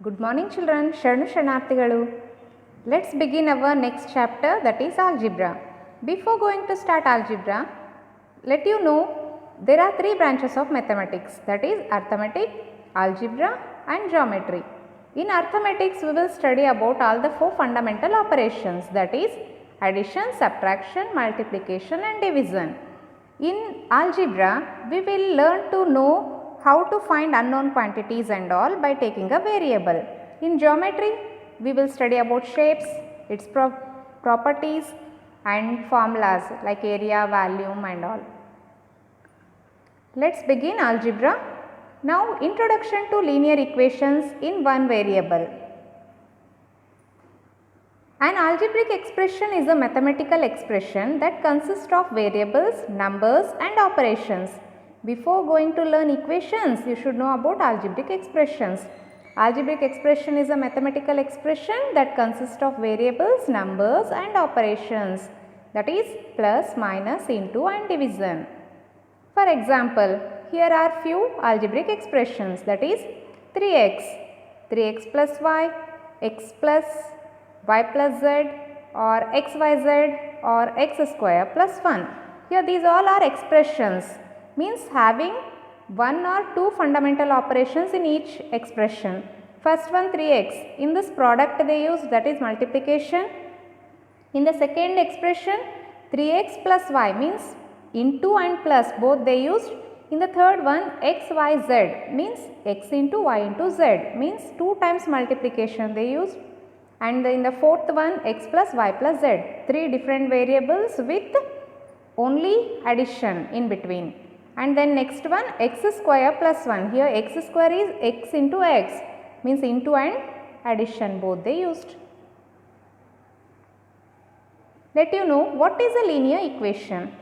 Good morning children, Sharnu Sharnarthigalu. Let's begin our next chapter, that is algebra. Before going to start algebra, let you know there are three branches of mathematics, that is arithmetic, algebra and geometry. In arithmetics we will study about all the four fundamental operations, that is addition, subtraction, multiplication and division. In algebra we will learn to know how to find unknown quantities and all by taking a variable. In geometry we will study about shapes, its properties and formulas like area, volume and all. Let's begin algebra. Now introduction to linear equations in one variable. An algebraic expression is a mathematical expression that consists of variables, numbers and operations. Before going to learn equations, you should know about algebraic expressions. Algebraic expression is a mathematical expression that consists of variables, numbers and operations, that is plus, minus, into and division. For example, here are few algebraic expressions, that is 3x plus y, x plus y plus z or xyz or x square plus 1. Here these all are expressions, means having one or two fundamental operations in each expression. First one 3x, in this product they use, that is multiplication. In the second expression 3x plus y means into and plus both they used. In the third one xyz means x into y into z means 2 times multiplication they used. And in the fourth one x plus y plus z, three different variables with only addition in between. And then next one x square plus 1, here x square is x into x means into and addition both they used. Let you know what is a linear equation.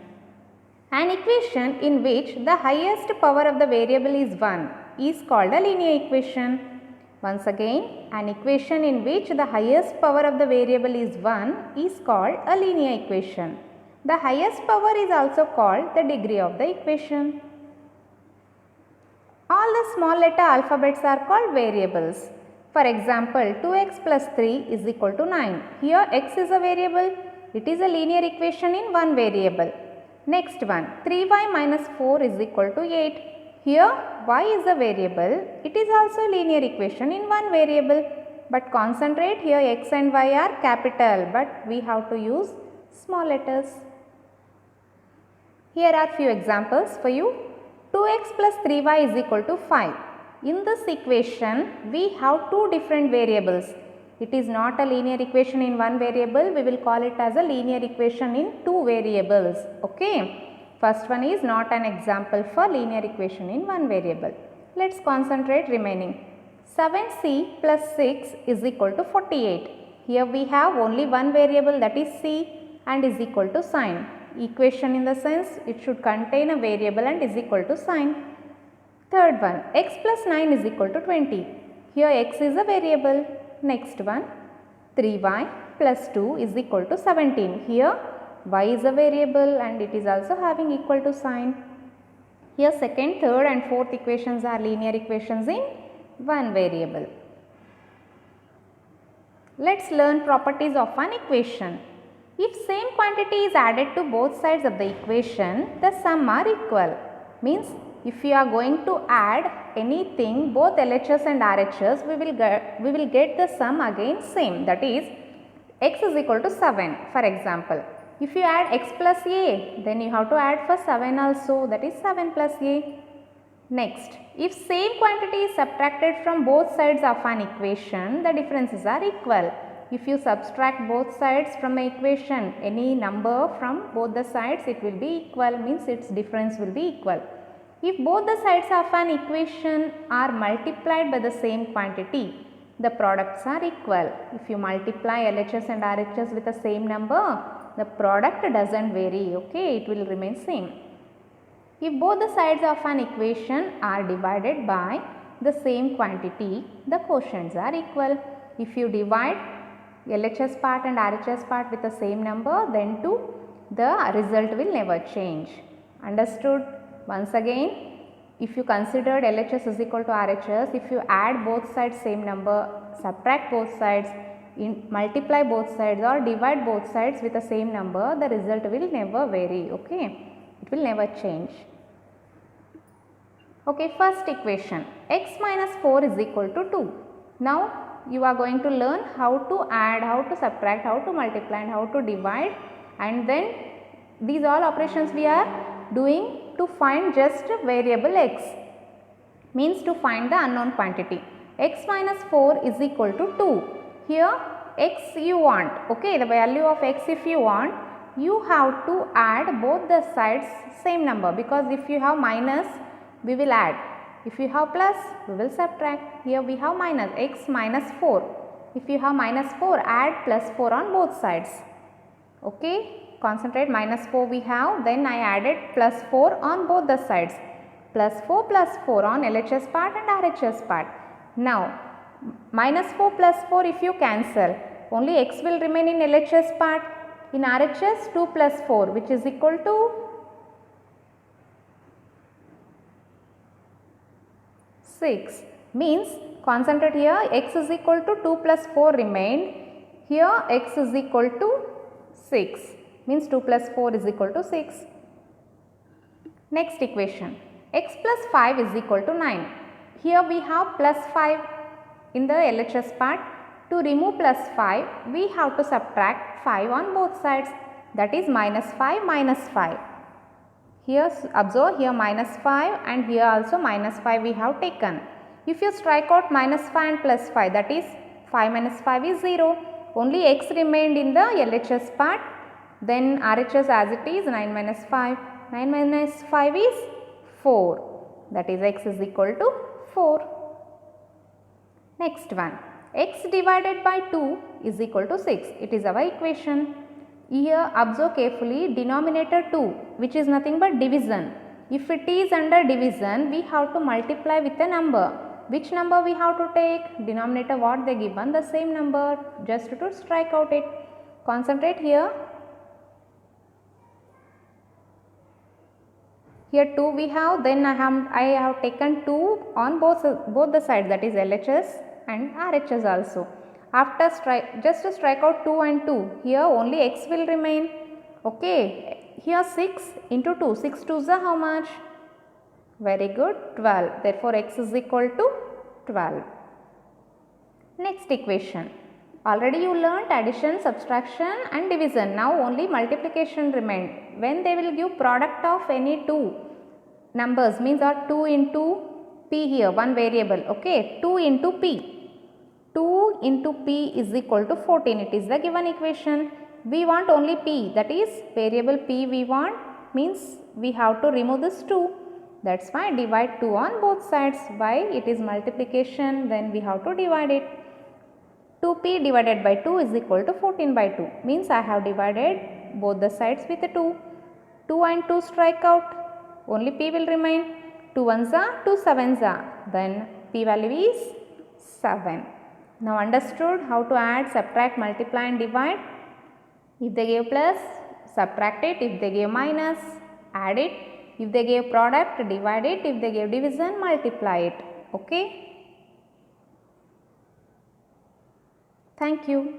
An equation in which the highest power of the variable is 1 is called a linear equation. Once again, an equation in which the highest power of the variable is 1 is called a linear equation. The highest power is also called the degree of the equation. All the small letter alphabets are called variables. For example, 2x plus 3 is equal to 9. Here x is a variable. It is a linear equation in one variable. Next one, 3y minus 4 is equal to 8. Here y is a variable. It is also a linear equation in one variable. But concentrate, here x and y are capital, but we have to use small letters. Here are few examples for you. 2x plus 3y is equal to 5. In this equation, we have two different variables. It is not a linear equation in one variable. We will call it as a linear equation in two variables. Okay. First one is not an example for linear equation in one variable. Let's concentrate remaining. 7c plus 6 is equal to 48. Here we have only one variable, that is c, and is equal to sign. Equation in the sense it should contain a variable and is equal to sign. Third one, x plus 9 is equal to 20. Here x is a variable. Next one, 3y plus 2 is equal to 17. Here y is a variable and it is also having equal to sign. Here second, third and fourth equations are linear equations in one variable. Let's learn properties of an equation. If same quantity is added to both sides of the equation, the sum are equal. Means if you are going to add anything, both LHS and RHS, we will get the sum again same, that is x is equal to 7 for example. If you add x plus a, then you have to add for 7 also, that is 7 plus a. Next, if same quantity is subtracted from both sides of an equation, the differences are equal. If you subtract both sides from the equation, any number from both the sides, it will be equal, means its difference will be equal. If both the sides of an equation are multiplied by the same quantity, the products are equal. If you multiply LHS and RHS with the same number, the product doesn't vary, okay, it will remain same. If both the sides of an equation are divided by the same quantity, the quotients are equal. If you divide LHS part and RHS part with the same number, then too the result will never change. Understood? Once again, if you considered LHS is equal to RHS, if you add both sides same number, subtract both sides, multiply both sides or divide both sides with the same number, the result will never vary, okay, it will never change. Okay, first equation, x minus 4 is equal to 2. Now you are going to learn how to add, how to subtract, how to multiply and how to divide, and then these all operations we are doing to find just a variable x, means to find the unknown quantity. X minus 4 is equal to 2. Here x you want, okay, the value of x if you want, you have to add both the sides same number, because if you have minus we will add, if you have plus we will subtract. Here we have minus, x minus 4. If you have minus 4, add plus 4 on both sides. Okay, concentrate, minus 4 we have, then I added plus 4 on both the sides. Plus 4 on LHS part and RHS part. Now minus 4 plus 4 if you cancel, only x will remain in LHS part. In RHS 2 plus 4 which is equal to 6, means concentrate here, x is equal to 2 plus 4 remained, here x is equal to 6, means 2 plus 4 is equal to 6. Next equation, x plus 5 is equal to 9. Here we have plus 5 in the LHS part. To remove plus 5, we have to subtract 5 on both sides, that is minus 5 minus 5. Here observe, here minus 5 and here also minus 5 we have taken. If you strike out minus 5 and plus 5, that is 5 minus 5 is 0. Only x remained in the LHS part. Then RHS as it is 9 minus 5. 9 minus 5 is 4. That is x is equal to 4. Next one, x divided by 2 is equal to 6. It is our equation. Here observe carefully, denominator 2 which is nothing but division. If it is under division, we have to multiply with a number. Which number we have to take? Denominator what they given, the same number, just to strike out it. Concentrate here. Here 2 we have, then I have taken 2 on both the sides, that is LHS and RHS also. After just to strike out 2 and 2, here only x will remain. Okay, here 6 into 2, 6 2s are how much? Very good, 12. Therefore x is equal to 12. Next equation, already you learnt addition, subtraction and division. Now only multiplication remained. When they will give product of any two numbers, means or 2 into p, here one variable, okay, 2 into p. 2 into p is equal to 14, it is the given equation. We want only p, that is variable p we want, means we have to remove this 2. That is why divide 2 on both sides. Why? It is multiplication, then we have to divide it. 2p divided by 2 is equal to 14 by 2, means I have divided both the sides with a 2. 2 and 2 strike out, only p will remain. 2 1s are, 2 7s are, then p value is 7. Now understood how to add, subtract, multiply and divide. If they give plus, subtract it. If they give minus, add it. If they give product, divide it. If they give division, multiply it. Okay. Thank you.